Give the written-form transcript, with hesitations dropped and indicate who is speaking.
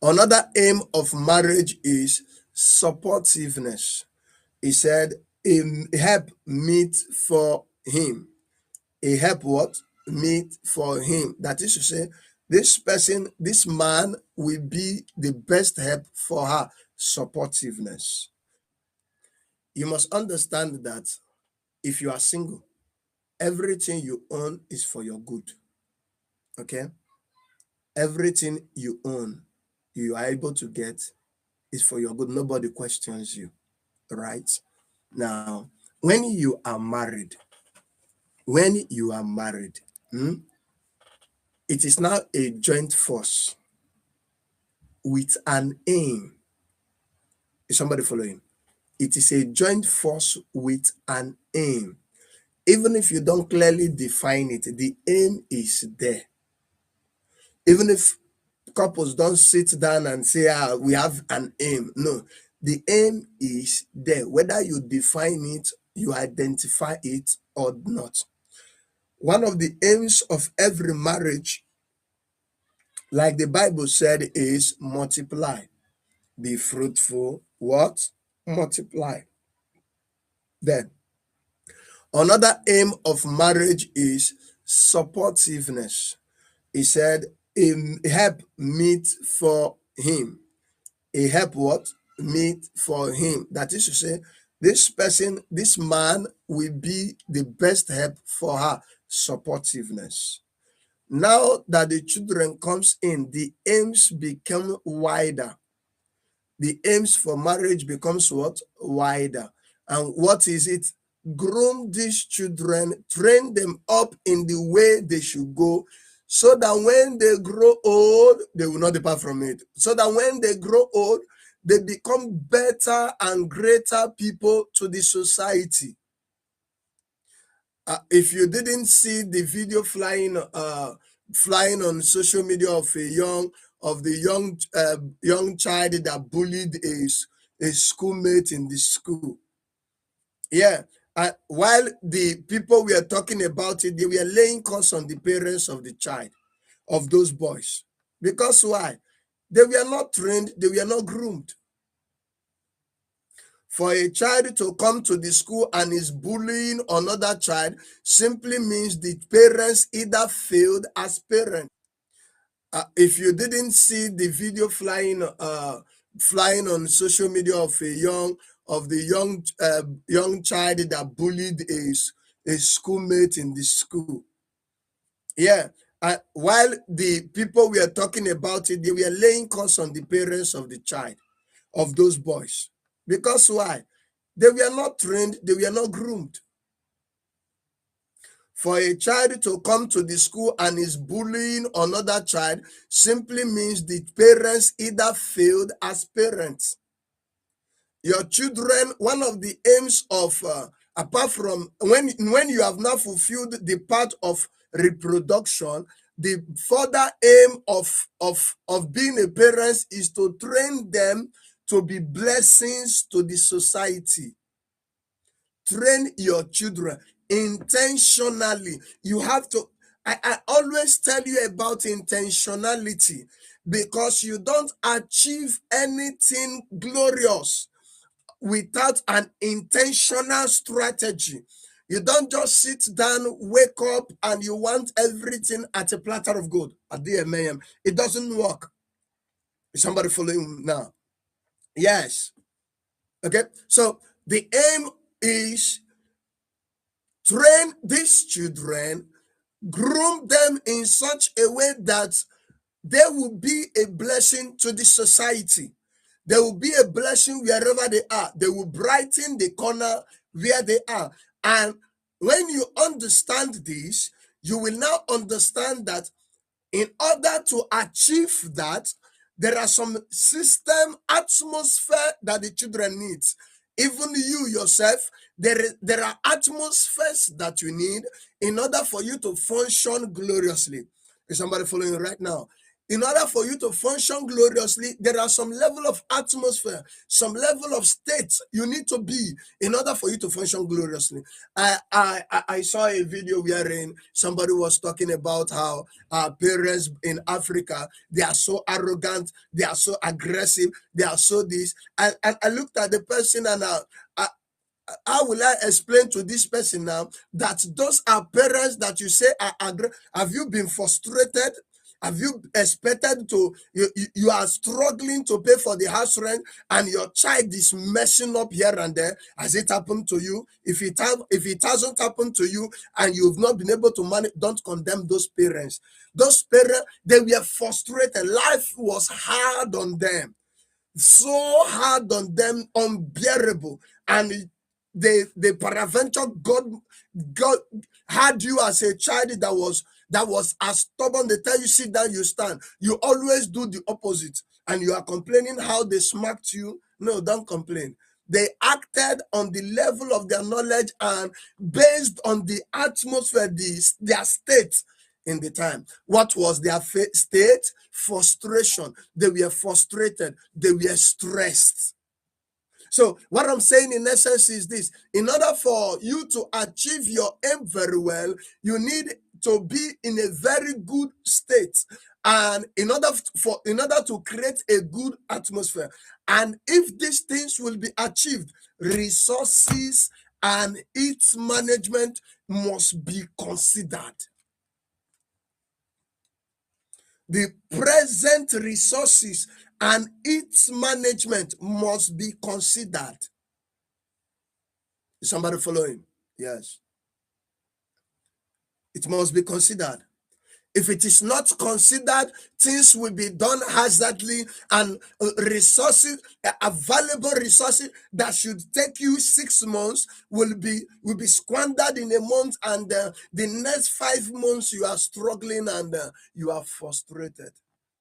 Speaker 1: Another aim of marriage is supportiveness. He said, a help meet for him. A help what? Meet for him. That is to say, this person, this man will be the best help for her. Supportiveness. You must understand that if you are single, everything you own is for your good. Okay? Everything you own, you are able to get is for your good. Nobody questions you, right? Now, when you are married, when you are married, it is now a joint force with an aim. Is somebody following? It is a joint force with an aim. Even if you don't clearly define it, the aim is there. Even if couples don't sit down and say, we have an aim. No, the aim is there. Whether you define it, you identify it or not. One of the aims of every marriage, like the Bible said, is multiply. Be fruitful. What? Multiply. Then, another aim of marriage is supportiveness. He said, a help meet for him. A help what? Meet for him. That is to say, this person, this man will be the best help for her. Supportiveness. Now that the children comes in, the aims become wider. The aims for marriage becomes what? Wider. And what is it? Groom these children, train them up in the way they should go, so that when they grow old, they will not depart from it. So that when they grow old, they become better and greater people to the society. If you didn't see the video flying on social media of the young child that bullied a schoolmate in the school, yeah. While the people were talking about it, they were laying curse on the parents of the child, of those boys. Because why? They were not trained, they were not groomed. For a child to come to the school and is bullying another child simply means the parents either failed as parents. If you didn't see the video flying on social media of the young child that bullied a schoolmate in the school, yeah. While the people were talking about it, they were laying curse on the parents of the child, of those boys. Because why? They were not trained, they were not groomed. For a child to come to the school and is bullying another child simply means the parents either failed as parents. Your children, one of the aims of, apart from when you have now fulfilled the part of reproduction, the further aim of being a parent is to train them to be blessings to the society. Train your children intentionally. You have to, I always tell you about intentionality, because you don't achieve anything glorious without an intentional strategy. You don't just sit down, wake up, and you want everything at a platter of gold at the AM. It doesn't work. Is somebody following now? Yes. Okay. So the aim is train these children, groom them in such a way that they will be a blessing to the society. They will be a blessing wherever they are. They will brighten the corner where they are. And when you understand this, you will now understand that in order to achieve that, there are some system, atmosphere that the children need. Even you yourself, there are atmospheres that you need in order for you to function gloriously. Is somebody following right now? in order for you to function gloriously, there are some level of atmosphere, some level of state you need to be in order for you to function gloriously. I saw a video wherein somebody was talking about how our parents in Africa, they are so arrogant, they are so aggressive, they are so this. And I looked at the person and how will I explain to this person now that those are parents that you say are have you been frustrated? Have you expected to, you are struggling to pay for the house rent and your child is messing up here and there? Has it happened to you? If it hasn't happened to you and you've not been able to manage, don't condemn those parents. Those parents, they were frustrated. Life was hard on them, so hard on them, unbearable. And the peradventure God had you as a child that was as stubborn. They tell you sit down, you stand. You always do the opposite, and you are complaining how they smacked you. No, don't complain. They acted on the level of their knowledge and based on the atmosphere, their state in the time. What was their state? Frustration. They were frustrated. They were stressed. So what I'm saying in essence is this: in order for you to achieve your aim very well, you need to be in a very good state, and in order to create a good atmosphere. And if these things will be achieved, resources and its management must be considered. The present resources and its management must be considered. Is somebody following? Yes. It must be considered. If it is not considered, things will be done haphazardly, and resources, available resources that should take you 6 months will be squandered in a month, and the next 5 months you are struggling and you are frustrated.